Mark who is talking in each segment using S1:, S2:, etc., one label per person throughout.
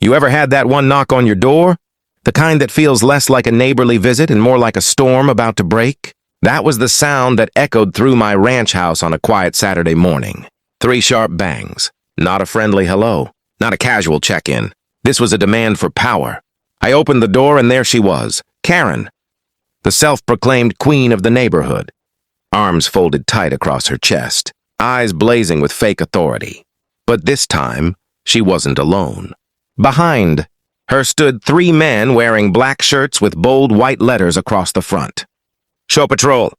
S1: You ever had that one knock on your door? The kind that feels less like a neighborly visit and more like a storm about to break? That was the sound that echoed through my ranch house on a quiet Saturday morning. 3 sharp bangs. Not a friendly hello. Not a casual check-in. This was a demand for power. I opened the door and there she was, Karen, the self-proclaimed queen of the neighborhood. Arms folded tight across her chest, eyes blazing with fake authority. But this time, she wasn't alone. Behind her stood 3 men wearing black shirts with bold white letters across the front. HOA Patrol.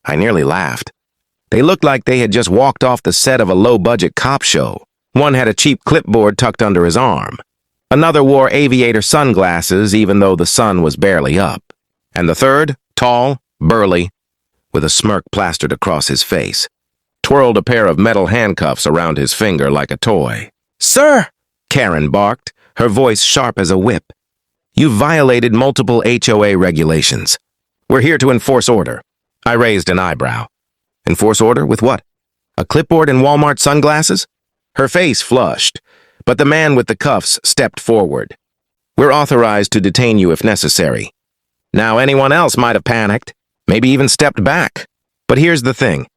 S1: I nearly laughed. They looked like they had just walked off the set of a low-budget cop show. One had a cheap clipboard tucked under his arm. Another wore aviator sunglasses even though the sun was barely up. And the third, tall, burly, with a smirk plastered across his face, twirled a pair of metal handcuffs around his finger like a toy. "Sir!" Karen barked, her voice sharp as a whip. "You violated multiple HOA regulations. We're here to enforce order." I raised an eyebrow. Enforce order with what? A clipboard and Walmart sunglasses? Her face flushed, but the man with the cuffs stepped forward. "We're authorized to detain you if necessary." Now anyone else might have panicked, maybe even stepped back. But here's the thing.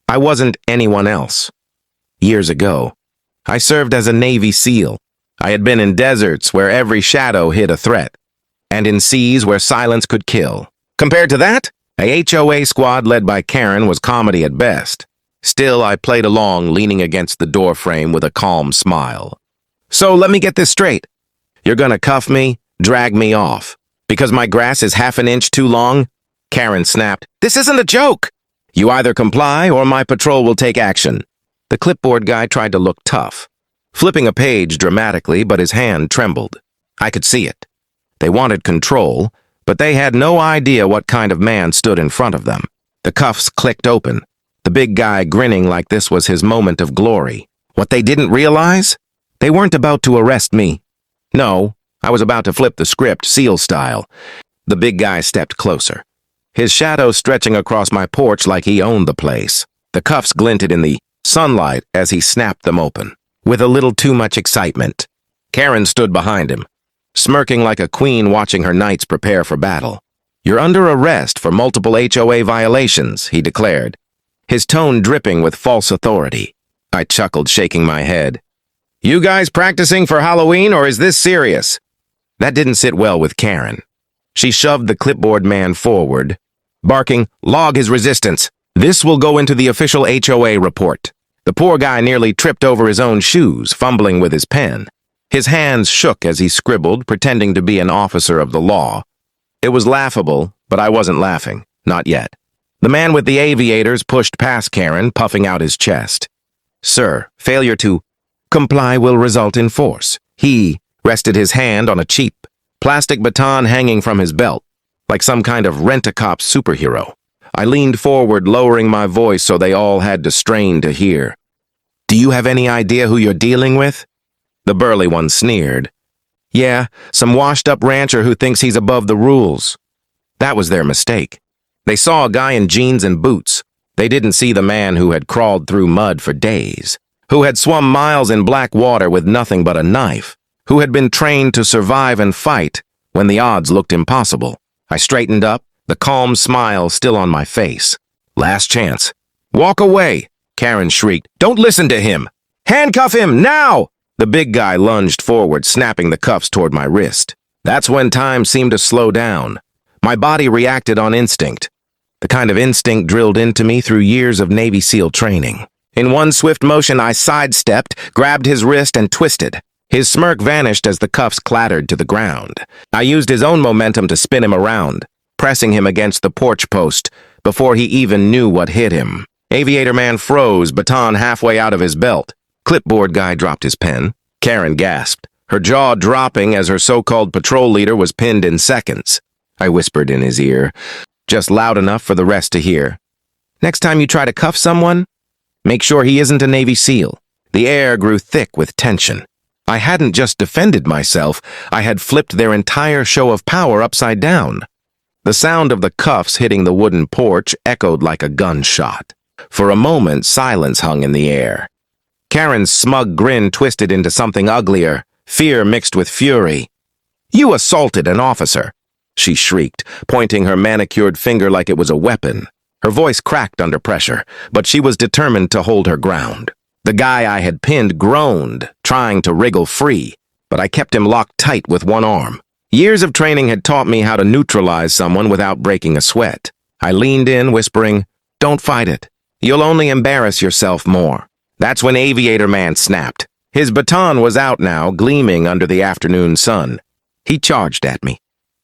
S1: I wasn't anyone else. Years ago, I served as a Navy SEAL. I had been in deserts where every shadow hid a threat, and in seas where silence could kill. Compared to that, a HOA squad led by Karen was comedy at best. Still, I played along, leaning against the doorframe with a calm smile. "So let me get this straight. You're gonna cuff me, drag me off, because my grass is half an inch too long?" Karen snapped. "This isn't a joke! You either comply or my patrol will take action." The clipboard guy tried to look tough, flipping a page dramatically, but his hand trembled. I could see it. They wanted control, but they had no idea what kind of man stood in front of them. The cuffs clicked open, the big guy grinning like this was his moment of glory. What they didn't realize? They weren't about to arrest me. No, I was about to flip the script, SEAL style. The big guy stepped closer, his shadow stretching across my porch like he owned the place. The cuffs glinted in the sunlight as he snapped them open, with a little too much excitement. Karen stood behind him, smirking like a queen watching her knights prepare for battle. "You're under arrest for multiple HOA violations," he declared, his tone dripping with false authority. I chuckled, shaking my head. "You guys practicing for Halloween, or is this serious?" That didn't sit well with Karen. She shoved the clipboard man forward, barking, "Log his resistance. This will go into the official HOA report." The poor guy nearly tripped over his own shoes, fumbling with his pen. His hands shook as he scribbled, pretending to be an officer of the law. It was laughable, but I wasn't laughing. Not yet. The man with the aviators pushed past Karen, puffing out his chest. "Sir, failure to comply will result in force." He rested his hand on a cheap plastic baton hanging from his belt, like some kind of rent-a-cop superhero. I leaned forward, lowering my voice so they all had to strain to hear. "Do you have any idea who you're dealing with?" The burly one sneered. "Yeah, some washed-up rancher who thinks he's above the rules." That was their mistake. They saw a guy in jeans and boots. They didn't see the man who had crawled through mud for days, who had swum miles in black water with nothing but a knife, who had been trained to survive and fight when the odds looked impossible. I straightened up, the calm smile still on my face. "Last chance." "Walk away," Karen shrieked. "Don't listen to him. Handcuff him, now!" The big guy lunged forward, snapping the cuffs toward my wrist. That's when time seemed to slow down. My body reacted on instinct, the kind of instinct drilled into me through years of Navy SEAL training. In one swift motion, I sidestepped, grabbed his wrist, and twisted. His smirk vanished as the cuffs clattered to the ground. I used his own momentum to spin him around, pressing him against the porch post before he even knew what hit him. Aviator man froze, baton halfway out of his belt. Clipboard guy dropped his pen. Karen gasped, her jaw dropping as her so-called patrol leader was pinned in seconds. I whispered in his ear, just loud enough for the rest to hear. "Next time you try to cuff someone, make sure he isn't a Navy SEAL." The air grew thick with tension. I hadn't just defended myself, I had flipped their entire show of power upside down. The sound of the cuffs hitting the wooden porch echoed like a gunshot. For a moment, silence hung in the air. Karen's smug grin twisted into something uglier, fear mixed with fury. "You assaulted an officer," she shrieked, pointing her manicured finger like it was a weapon. Her voice cracked under pressure, but she was determined to hold her ground. The guy I had pinned groaned, trying to wriggle free, but I kept him locked tight with one arm. Years of training had taught me how to neutralize someone without breaking a sweat. I leaned in, whispering, "Don't fight it. You'll only embarrass yourself more." That's when Aviator Man snapped. His baton was out now, gleaming under the afternoon sun. He charged at me,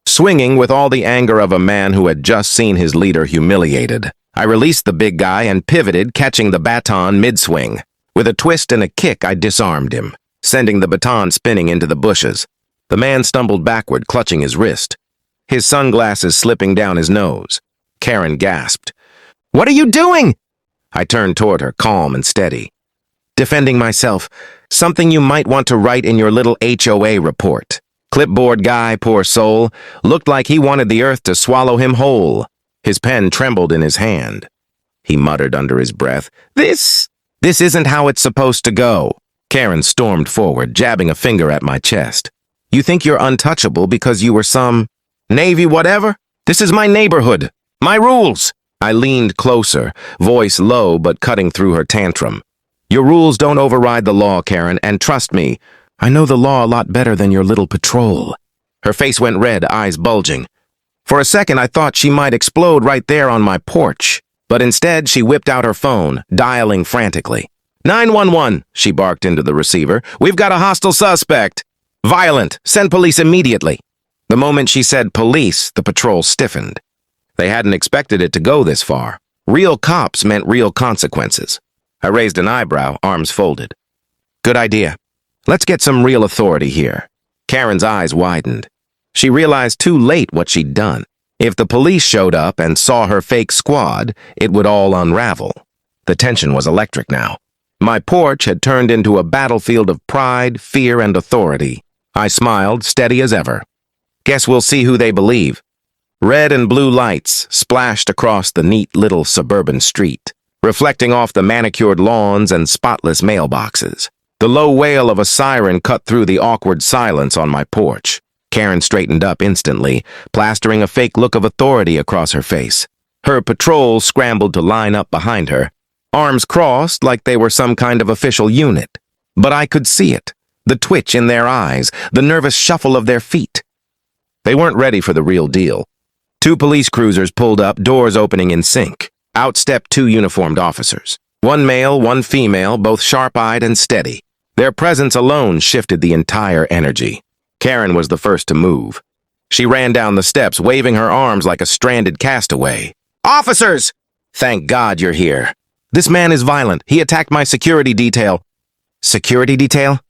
S1: swinging with all the anger of a man who had just seen his leader humiliated. I released the big guy and pivoted, catching the baton mid-swing. With a twist and a kick, I disarmed him, sending the baton spinning into the bushes. The man stumbled backward, clutching his wrist, his sunglasses slipping down his nose. Karen gasped. "What are you doing?" I turned toward her, calm and steady. "Defending myself. Something you might want to write in your little HOA report." Clipboard guy, poor soul, looked like he wanted the earth to swallow him whole. His pen trembled in his hand. He muttered under his breath, This isn't how it's supposed to go." Karen stormed forward, jabbing a finger at my chest. "You think you're untouchable because you were some Navy whatever? This is my neighborhood. My rules." I leaned closer, voice low but cutting through her tantrum. "Your rules don't override the law, Karen, and trust me, I know the law a lot better than your little patrol." Her face went red, eyes bulging. For a second, I thought she might explode right there on my porch, but instead she whipped out her phone, dialing frantically. 911, she barked into the receiver. "We've got a hostile suspect. Violent. Send police immediately." The moment she said police, the patrol stiffened. They hadn't expected it to go this far. Real cops meant real consequences. I raised an eyebrow, arms folded. "Good idea. Let's get some real authority here." Karen's eyes widened. She realized too late what she'd done. If the police showed up and saw her fake squad, it would all unravel. The tension was electric now. My porch had turned into a battlefield of pride, fear, and authority. I smiled, steady as ever. "Guess we'll see who they believe." Red and blue lights splashed across the neat little suburban street, reflecting off the manicured lawns and spotless mailboxes. The low wail of a siren cut through the awkward silence on my porch. Karen straightened up instantly, plastering a fake look of authority across her face. Her patrol scrambled to line up behind her, arms crossed like they were some kind of official unit. But I could see it, the twitch in their eyes, the nervous shuffle of their feet. They weren't ready for the real deal. Two police cruisers pulled up, doors opening in sync. Out stepped two uniformed officers. One male, one female, both sharp-eyed and steady. Their presence alone shifted the entire energy. Karen was the first to move. She ran down the steps, waving her arms like a stranded castaway. "Officers! Thank God you're here. This man is violent. He attacked my security detail." "Security detail?"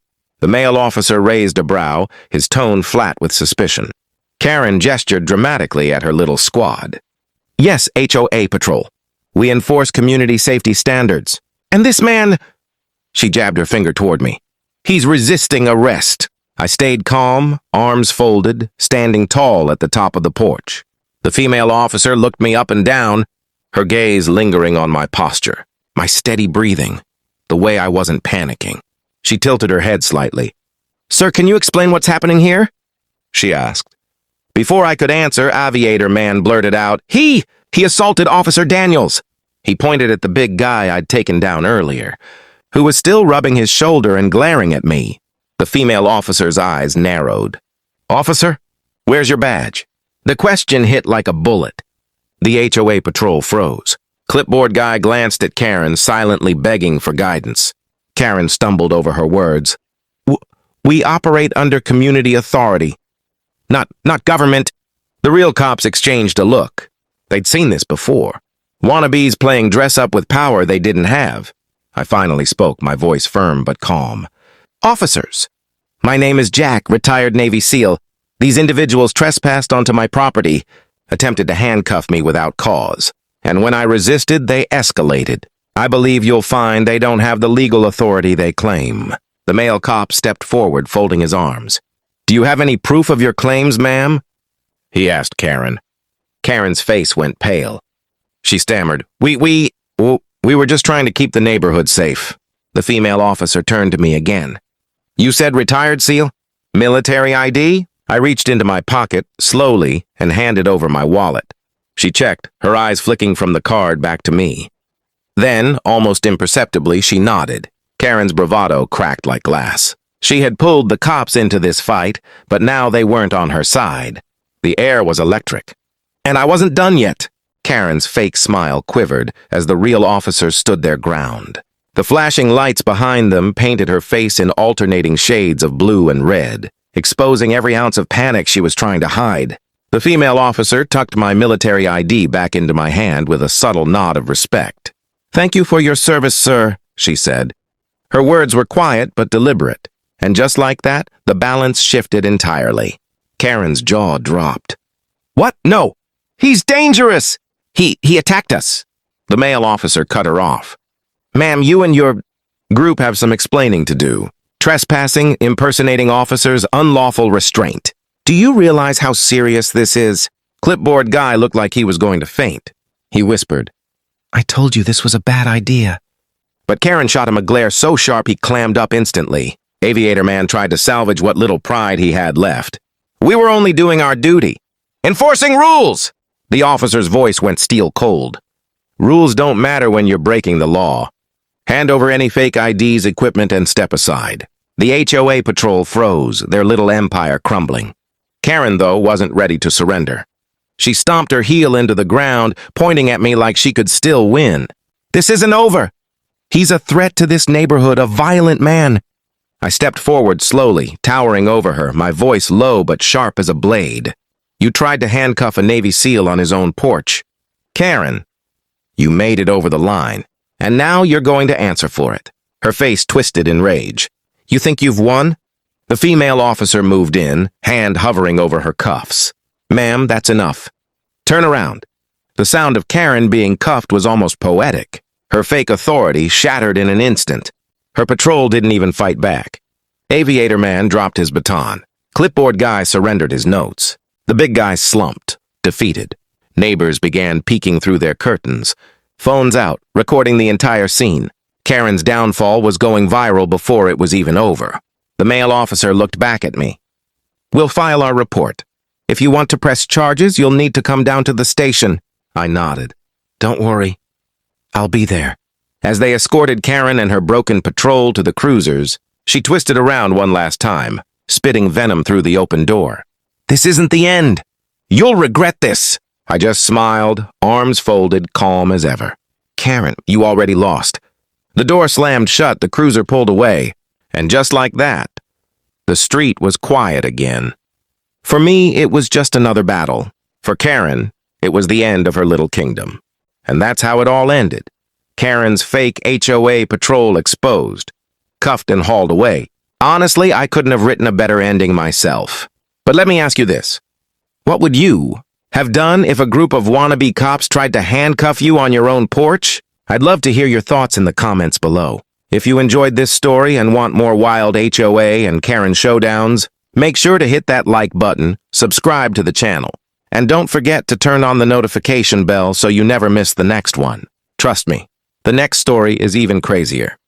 S1: The male officer raised a brow, his tone flat with suspicion. Karen gestured dramatically at her little squad. "Yes, HOA Patrol. We enforce community safety standards. And this man—" She jabbed her finger toward me. "He's resisting arrest." I stayed calm, arms folded, standing tall at the top of the porch. The female officer looked me up and down, her gaze lingering on my posture, my steady breathing, the way I wasn't panicking. She tilted her head slightly. "Sir, can you explain what's happening here?" she asked. Before I could answer, Aviator Man blurted out, He assaulted Officer Daniels." He pointed at the big guy I'd taken down earlier, who was still rubbing his shoulder and glaring at me. The female officer's eyes narrowed. "Officer, where's your badge?" The question hit like a bullet. The HOA Patrol froze. Clipboard guy glanced at Karen, silently begging for guidance. Karen stumbled over her words. We operate under community authority. Not government." The real cops exchanged a look. They'd seen this before. Wannabes playing dress-up with power they didn't have. I finally spoke, my voice firm but calm. "Officers, my name is Jack, retired Navy SEAL. These individuals trespassed onto my property, attempted to handcuff me without cause. And when I resisted, they escalated. I believe you'll find they don't have the legal authority they claim." The male cop stepped forward, folding his arms. "Do you have any proof of your claims, ma'am?" he asked Karen. Karen's face went pale. She stammered, We were just trying to keep the neighborhood safe." The female officer turned to me again. "You said retired SEAL? Military ID? I reached into my pocket, slowly, and handed over my wallet. She checked, her eyes flicking from the card back to me. Then, almost imperceptibly, she nodded. Karen's bravado cracked like glass. She had pulled the cops into this fight, but now they weren't on her side. The air was electric. And I wasn't done yet. Karen's fake smile quivered as the real officers stood their ground. The flashing lights behind them painted her face in alternating shades of blue and red, exposing every ounce of panic she was trying to hide. The female officer tucked my military ID back into my hand with a subtle nod of respect. "Thank you for your service, sir," she said. Her words were quiet but deliberate, and just like that, the balance shifted entirely. Karen's jaw dropped. "What? No! He's dangerous! He attacked us!" The male officer cut her off. "Ma'am, you and your group have some explaining to do. Trespassing, impersonating officers, unlawful restraint. Do you realize how serious this is?" Clipboard guy looked like he was going to faint. He whispered, "I told you this was a bad idea." But Karen shot him a glare so sharp he clammed up instantly. Aviator Man tried to salvage what little pride he had left. "We were only doing our duty. Enforcing rules!" The officer's voice went steel cold. "Rules don't matter when you're breaking the law. Hand over any fake IDs, equipment, and step aside." The HOA Patrol froze, their little empire crumbling. Karen, though, wasn't ready to surrender. She stomped her heel into the ground, pointing at me like she could still win. "This isn't over. He's a threat to this neighborhood, a violent man." I stepped forward slowly, towering over her, my voice low but sharp as a blade. "You tried to handcuff a Navy SEAL on his own porch. Karen, you made it over the line, and now you're going to answer for it." Her face twisted in rage. "You think you've won?" The female officer moved in, hand hovering over her cuffs. "Ma'am, that's enough. Turn around." The sound of Karen being cuffed was almost poetic. Her fake authority shattered in an instant. Her patrol didn't even fight back. Aviator Man dropped his baton. Clipboard guy surrendered his notes. The big guy slumped, defeated. Neighbors began peeking through their curtains. Phones out, recording the entire scene. Karen's downfall was going viral before it was even over. The male officer looked back at me. "We'll file our report. If you want to press charges, you'll need to come down to the station." I nodded. "Don't worry. I'll be there." As they escorted Karen and her broken patrol to the cruisers, she twisted around one last time, spitting venom through the open door. "This isn't the end. You'll regret this." I just smiled, arms folded, calm as ever. "Karen, you already lost." The door slammed shut, the cruiser pulled away, and just like that, the street was quiet again. For me, it was just another battle. For Karen, it was the end of her little kingdom. And that's how it all ended. Karen's fake HOA Patrol exposed, cuffed and hauled away. Honestly, I couldn't have written a better ending myself. But let me ask you this. What would you have done if a group of wannabe cops tried to handcuff you on your own porch? I'd love to hear your thoughts in the comments below. If you enjoyed this story and want more wild HOA and Karen showdowns, make sure to hit that like button, subscribe to the channel, and don't forget to turn on the notification bell so you never miss the next one. Trust me, the next story is even crazier.